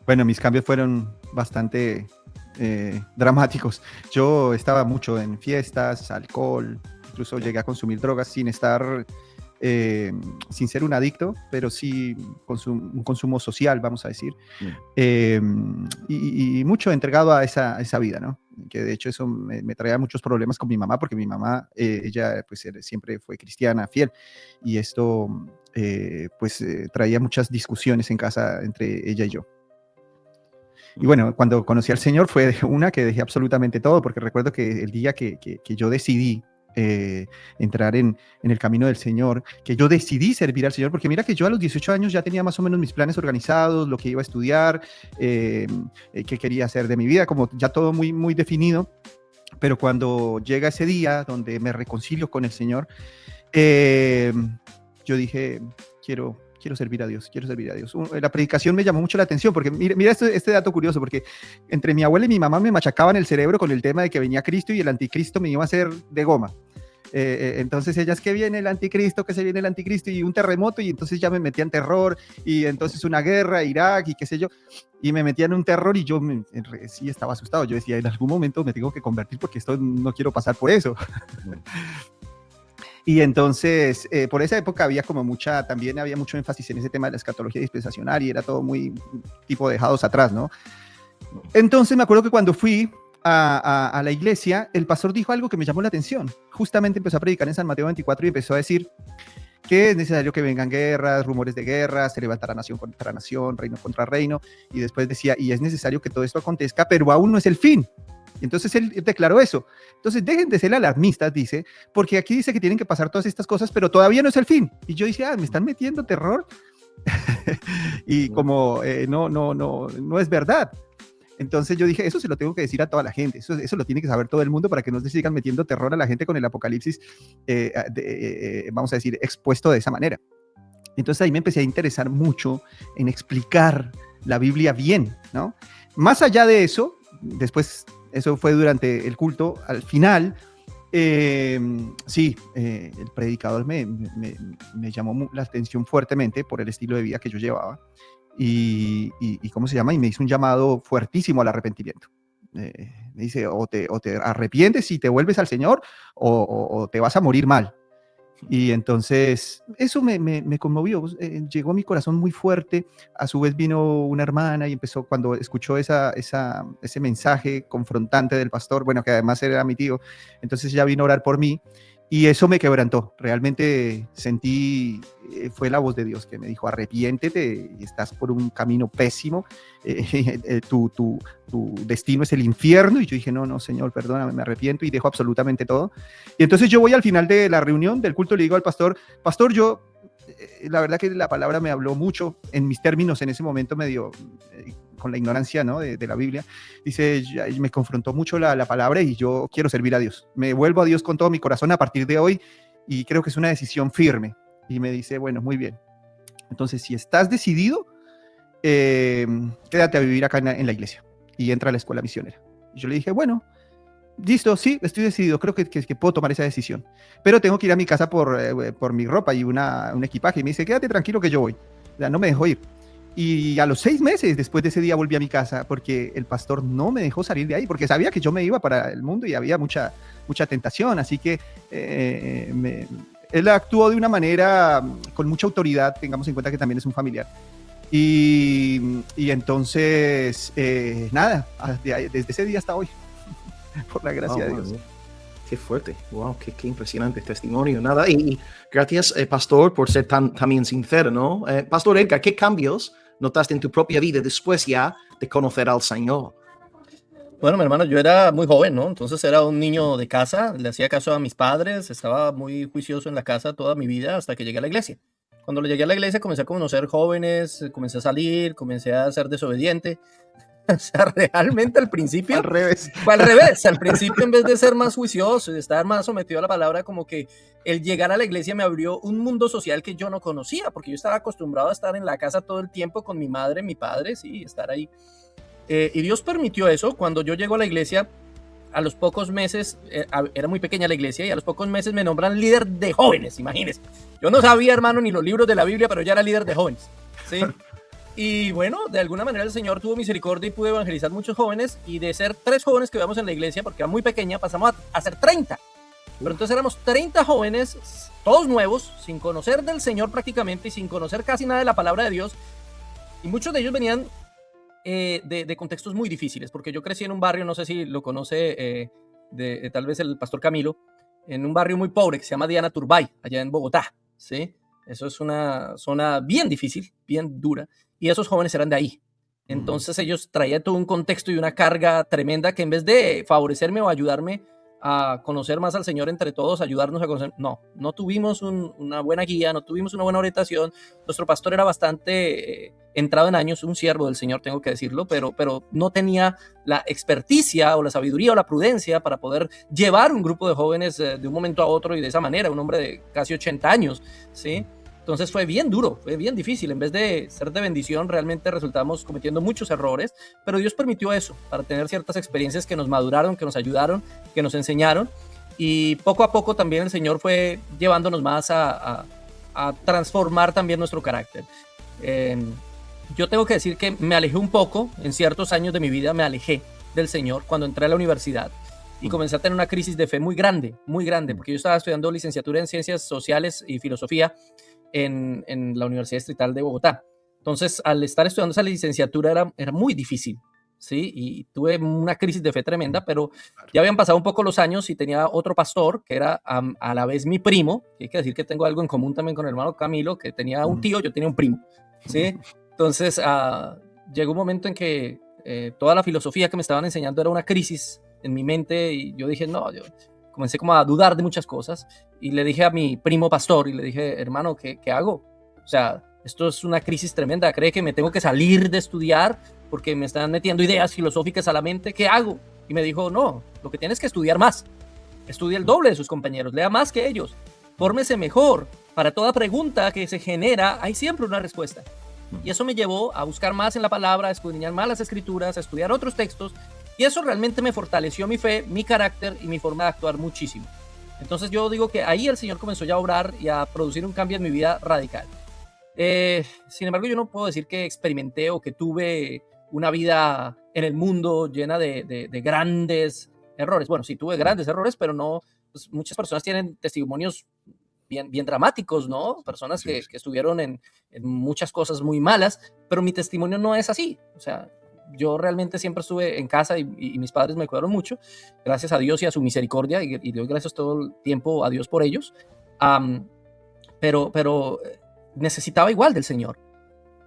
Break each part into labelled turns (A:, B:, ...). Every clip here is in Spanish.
A: Bueno, mis cambios fueron bastante dramáticos. Yo estaba mucho en fiestas, alcohol, incluso llegué a consumir drogas sin estar, sin ser un adicto, pero sí un consumo social, vamos a decir. Eh, y mucho entregado a esa vida, ¿no? Que de hecho eso me traía muchos problemas con mi mamá, porque mi mamá, ella pues siempre fue cristiana, fiel, y esto traía muchas discusiones en casa entre ella y yo. Y bueno, cuando conocí al Señor fue una que dejé absolutamente todo, porque recuerdo que el día que yo decidí entrar en el camino del Señor, que yo decidí servir al Señor, porque mira que yo a los 18 años ya tenía más o menos mis planes organizados, lo que iba a estudiar, qué quería hacer de mi vida, como ya todo muy, muy definido. Pero cuando llega ese día donde me reconcilio con el Señor, yo dije, quiero servir a Dios, quiero servir a Dios. La predicación me llamó mucho la atención, porque mira este dato curioso, porque entre mi abuela y mi mamá me machacaban el cerebro con el tema de que venía Cristo y el anticristo me iba a hacer de goma. Entonces ellas, que viene el anticristo, que se viene el anticristo, y un terremoto, y entonces ya me metían terror, y entonces una guerra, Irak, y qué sé yo, y me metían un terror, y yo sí estaba asustado. Yo decía, en algún momento me tengo que convertir, porque esto no quiero pasar por eso. Y entonces, por esa época también había mucho énfasis en ese tema de la escatología dispensacional, y era todo muy tipo dejados atrás, ¿no? Entonces me acuerdo que cuando fui a la iglesia, el pastor dijo algo que me llamó la atención. Justamente empezó a predicar en San Mateo 24 y empezó a decir que es necesario que vengan guerras, rumores de guerra, se levantará nación contra nación, reino contra reino, y después decía, y es necesario que todo esto acontezca, pero aún no es el fin. Entonces él declaró eso. Entonces dejen de ser alarmistas, dice, porque aquí dice que tienen que pasar todas estas cosas, pero todavía no es el fin. Y yo decía, me están metiendo terror. Y como no es verdad. Entonces yo dije, eso se lo tengo que decir a toda la gente, eso lo tiene que saber todo el mundo, para que no se sigan metiendo terror a la gente con el apocalipsis, vamos a decir, expuesto de esa manera. Entonces ahí me empecé a interesar mucho en explicar la Biblia bien, ¿no? Más allá de eso, después, eso fue durante el culto, al final, el predicador me llamó la atención fuertemente por el estilo de vida que yo llevaba, y ¿cómo se llama? Y me hizo un llamado fuertísimo al arrepentimiento. Me dice, o te arrepientes y te vuelves al Señor, o te vas a morir mal. Y entonces eso me conmovió, llegó a mi corazón muy fuerte. A su vez vino una hermana y empezó, cuando escuchó ese mensaje confrontante del pastor, bueno, que además era mi tío, entonces ella vino a orar por mí, y eso me quebrantó. Realmente sentí, fue la voz de Dios que me dijo, arrepiéntete, estás por un camino pésimo, tu destino es el infierno. Y yo dije, no, Señor, perdóname, me arrepiento, y dejo absolutamente todo. Y entonces yo voy al final de la reunión del culto, le digo al pastor, yo, la verdad que la palabra me habló mucho en mis términos en ese momento, medio con la ignorancia, ¿no?, de la Biblia. Dice, me confrontó mucho la palabra, y yo quiero servir a Dios. Me vuelvo a Dios con todo mi corazón a partir de hoy, y creo que es una decisión firme. Y me dice, bueno, muy bien. Entonces, si estás decidido, quédate a vivir acá en la iglesia y entra a la escuela misionera. Y yo le dije, bueno, listo, sí, estoy decidido, creo que puedo tomar esa decisión, pero tengo que ir a mi casa por mi ropa y un equipaje. Y me dice, quédate tranquilo que yo voy. O sea, no me dejó ir. Y a los 6 meses después de ese día volví a mi casa, porque el pastor no me dejó salir de ahí, porque sabía que yo me iba para el mundo y había mucha tentación. Así que él actuó de una manera con mucha autoridad. Tengamos en cuenta que también es un familiar. Y entonces, nada, desde ese día hasta hoy, por la gracia de Dios.
B: Qué fuerte, wow, qué impresionante testimonio. Nada, y gracias, pastor, por ser también sincero, ¿no? Pastor Edgar, ¿qué cambios notaste en tu propia vida después ya de conocer al Señor?
C: Bueno, mi hermano, yo era muy joven, ¿no? Entonces era un niño de casa, le hacía caso a mis padres, estaba muy juicioso en la casa toda mi vida hasta que llegué a la iglesia. Cuando llegué a la iglesia comencé a conocer jóvenes, comencé a salir, comencé a ser desobediente. O sea, realmente al principio
A: al revés.
C: Fue al revés. Al principio, en vez de ser más juicioso y de estar más sometido a la palabra, como que el llegar a la iglesia me abrió un mundo social que yo no conocía, porque yo estaba acostumbrado a estar en la casa todo el tiempo con mi madre, mi padre, sí, estar ahí. Y Dios permitió eso. Cuando yo llego a la iglesia, a los pocos meses, era muy pequeña la iglesia, y a los pocos meses me nombran líder de jóvenes, imagínense. Yo no sabía, hermano, ni los libros de la Biblia, pero ya era líder de jóvenes, ¿sí? Y bueno, de alguna manera el Señor tuvo misericordia y pude evangelizar muchos jóvenes, y de ser 3 jóvenes que veíamos en la iglesia, porque era muy pequeña, pasamos a ser 30. Pero entonces éramos 30 jóvenes, todos nuevos, sin conocer del Señor prácticamente y sin conocer casi nada de la palabra de Dios. Y muchos de ellos venían de contextos muy difíciles, porque yo crecí en un barrio, no sé si lo conoce tal vez el pastor Camilo, en un barrio muy pobre que se llama Diana Turbay, allá en Bogotá, ¿sí? Eso es una zona bien difícil, bien dura, y esos jóvenes eran de ahí. Entonces ellos traían todo un contexto y una carga tremenda que en vez de favorecerme o ayudarme a conocer más al Señor entre todos, ayudarnos a conocer, no tuvimos una buena guía, no tuvimos una buena orientación. Nuestro pastor era bastante entrado en años, un siervo del Señor, tengo que decirlo, pero no tenía la experticia o la sabiduría o la prudencia para poder llevar un grupo de jóvenes de un momento a otro y de esa manera, un hombre de casi 80 años, ¿sí? Entonces fue bien duro, fue bien difícil. En vez de ser de bendición, realmente resultamos cometiendo muchos errores, pero Dios permitió eso para tener ciertas experiencias que nos maduraron, que nos ayudaron, que nos enseñaron, y poco a poco también el Señor fue llevándonos más a transformar también nuestro carácter. Yo tengo que decir que me alejé un poco, en ciertos años de mi vida me alejé del Señor cuando entré a la universidad y comencé a tener una crisis de fe muy grande, porque yo estaba estudiando licenciatura en Ciencias Sociales y Filosofía en la Universidad Distrital de Bogotá. Entonces, al estar estudiando esa licenciatura era muy difícil, ¿sí? Y tuve una crisis de fe tremenda, pero ya habían pasado un poco los años y tenía otro pastor que era a la vez mi primo. Hay que decir que tengo algo en común también con el hermano Camilo, que tenía un tío, yo tenía un primo, ¿sí? Entonces, llegó un momento en que toda la filosofía que me estaban enseñando era una crisis en mi mente, y yo dije, no, yo comencé como a dudar de muchas cosas, y le dije a mi primo pastor, y le dije, hermano, ¿qué hago? O sea, esto es una crisis tremenda, ¿cree que me tengo que salir de estudiar porque me están metiendo ideas filosóficas a la mente? ¿Qué hago? Y me dijo, no, lo que tienes que estudiar más, estudie el doble de sus compañeros, lea más que ellos, fórmese mejor, para toda pregunta que se genera hay siempre una respuesta. Y eso me llevó a buscar más en la palabra, a escudriñar más las escrituras, a estudiar otros textos, y eso realmente me fortaleció mi fe, mi carácter y mi forma de actuar muchísimo. Entonces yo digo que ahí el Señor comenzó ya a obrar y a producir un cambio en mi vida radical. Sin embargo, yo no puedo decir que experimenté o que tuve una vida en el mundo llena de grandes errores. Bueno, sí tuve grandes errores, pero no, pues muchas personas tienen testimonios bien dramáticos, ¿no? Personas que estuvieron en muchas cosas muy malas, pero mi testimonio no es así. O sea, yo realmente siempre estuve en casa y mis padres me cuidaron mucho, gracias a Dios y a su misericordia, y doy gracias todo el tiempo a Dios por ellos. Pero necesitaba igual del Señor.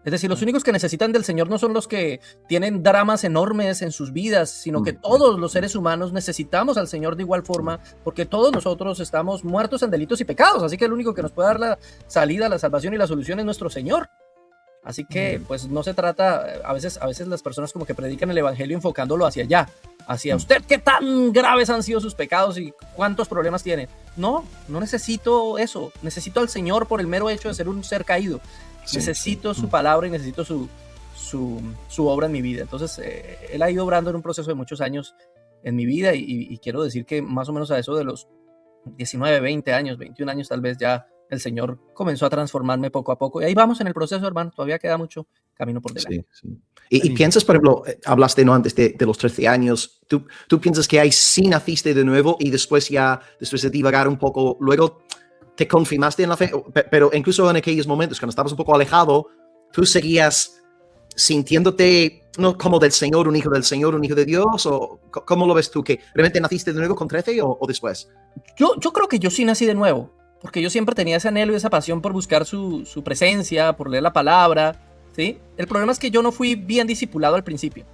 C: Es decir, los únicos que necesitan del Señor no son los que tienen dramas enormes en sus vidas, sino que todos los seres humanos necesitamos al Señor de igual forma, porque todos nosotros estamos muertos en delitos y pecados, así que el único que nos puede dar la salida, la salvación y la solución es nuestro Señor. Así que pues no se trata, a veces las personas como que predican el evangelio enfocándolo hacia allá, hacia usted, qué tan graves han sido sus pecados y cuántos problemas tiene. No necesito eso, necesito al Señor por el mero hecho de ser un ser caído. Necesito su palabra y necesito su obra en mi vida. Entonces Él ha ido obrando en un proceso de muchos años en mi vida, y quiero decir que más o menos a eso de los 19, 20 años, 21 años tal vez, ya el Señor comenzó a transformarme poco a poco. Y ahí vamos en el proceso, hermano. Todavía queda mucho camino por delante.
B: Sí. Y piensas, por ejemplo, hablaste ¿no? antes de los 13 años. ¿Tú piensas que ahí sí naciste de nuevo y después de divagar un poco, luego te confirmaste en la fe? Pero incluso en aquellos momentos, cuando estabas un poco alejado, ¿tú seguías sintiéndote no como del Señor, un hijo del Señor, un hijo de Dios? ¿O cómo lo ves tú? ¿Que realmente naciste de nuevo con 13 o después?
C: Yo creo que yo sí nací de nuevo, porque yo siempre tenía ese anhelo y esa pasión por buscar su presencia, por leer la palabra, ¿sí? El problema es que yo no fui bien discipulado al principio.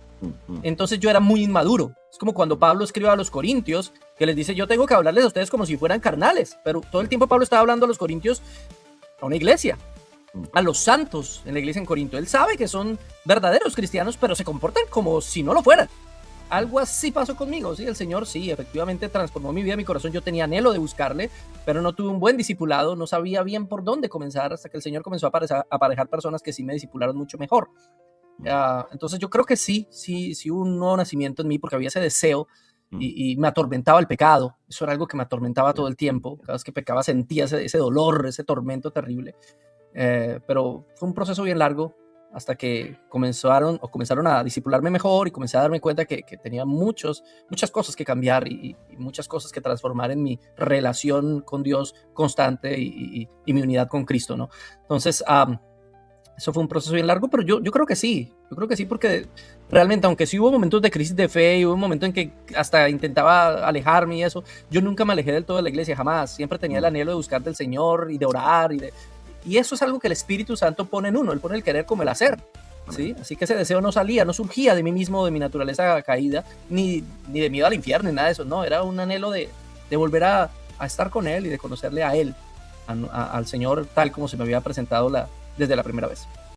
C: Entonces yo era muy inmaduro. Es como cuando Pablo escribe a los corintios, que les dice, yo tengo que hablarles a ustedes como si fueran carnales, pero todo el tiempo Pablo estaba hablando a los corintios, a una iglesia, a los santos en la iglesia en Corinto. Él sabe que son verdaderos cristianos, pero se comportan como si no lo fueran. Algo así pasó conmigo, ¿sí? El Señor sí, efectivamente transformó mi vida, mi corazón. Yo tenía anhelo de buscarle, pero no tuve un buen discipulado, no sabía bien por dónde comenzar, hasta que el Señor comenzó a aparejar personas que sí me discipularon mucho mejor. Entonces yo creo que sí hubo un nuevo nacimiento en mí, porque había ese deseo y me atormentaba el pecado. Eso era algo que me atormentaba todo el tiempo. Cada vez que pecaba sentía ese dolor, ese tormento terrible. Pero fue un proceso bien largo. hasta que comenzaron a discipularme mejor y comencé a darme cuenta que tenía muchas cosas que cambiar y muchas cosas que transformar en mi relación con Dios constante y mi unidad con Cristo, ¿no? Entonces, eso fue un proceso bien largo, pero yo creo que sí, porque realmente, aunque sí hubo momentos de crisis de fe y hubo un momento en que hasta intentaba alejarme y eso, yo nunca me alejé del todo de la iglesia, jamás. Siempre tenía el anhelo de buscar del Señor y de orar y eso es algo que el Espíritu Santo pone en uno, Él pone el querer como el hacer, ¿sí? Así que ese deseo no surgía de mí mismo, de mi naturaleza caída, ni de miedo al infierno, ni nada de eso, no, era un anhelo de volver a estar con Él y de conocerle a Él, al Señor tal como se me había presentado desde la primera vez.